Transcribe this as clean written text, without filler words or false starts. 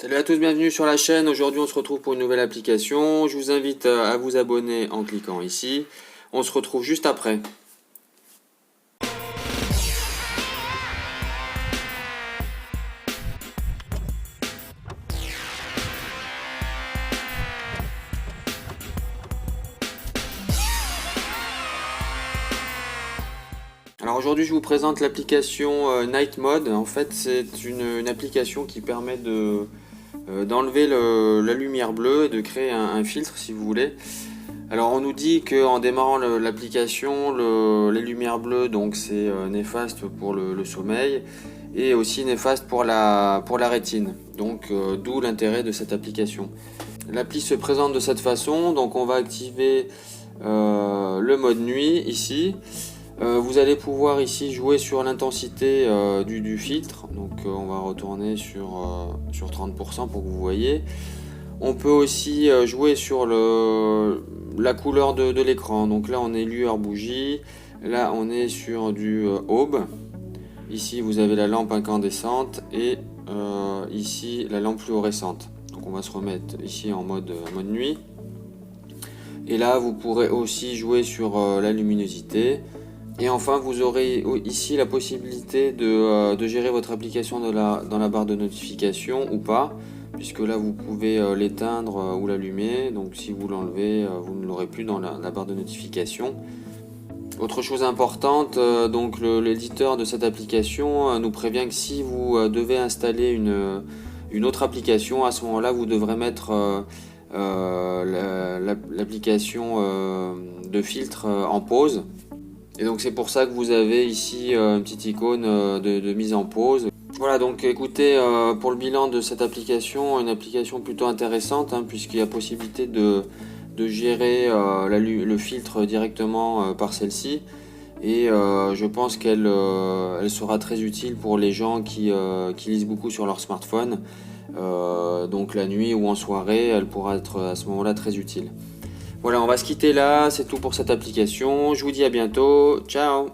Salut à tous, bienvenue sur la chaîne. Aujourd'hui on se retrouve pour une nouvelle application. Je vous invite à vous abonner en cliquant ici. On se retrouve juste après. Alors aujourd'hui je vous présente l'application Night Mode. En fait c'est une application qui permet d'enlever la lumière bleue et de créer un filtre si vous voulez. Alors on nous dit qu'en démarrant l'application, les lumières bleues, donc c'est néfaste pour le sommeil et aussi néfaste pour la rétine. Donc d'où l'intérêt de cette application. L'appli se présente de cette façon, donc on va activer le mode nuit ici. Vous allez pouvoir ici jouer sur l'intensité du filtre, donc on va retourner sur 30% pour que vous voyez. On peut aussi jouer sur la couleur de l'écran, donc là on est lueur bougie, là on est sur du aube. Ici vous avez la lampe incandescente et ici la lampe fluorescente. Donc on va se remettre ici en mode nuit. Et là vous pourrez aussi jouer sur la luminosité. Et enfin vous aurez ici la possibilité de gérer votre application dans la barre de notification ou pas, puisque là vous pouvez l'éteindre ou l'allumer. Donc si vous l'enlevez, vous ne l'aurez plus dans la barre de notification. Autre chose importante, donc l'éditeur de cette application nous prévient que si vous devez installer une autre application, à ce moment là vous devrez mettre l'application de filtre en pause. Et donc c'est pour ça que vous avez ici une petite icône de mise en pause. Voilà, donc écoutez, pour le bilan de cette application, une application plutôt intéressante, puisqu'il y a possibilité de gérer le filtre directement par celle-ci. Et je pense qu'elle sera très utile pour les gens qui lisent beaucoup sur leur smartphone. Donc la nuit ou en soirée, elle pourra être à ce moment-là très utile. Voilà, on va se quitter là, c'est tout pour cette application. Je vous dis à bientôt, ciao!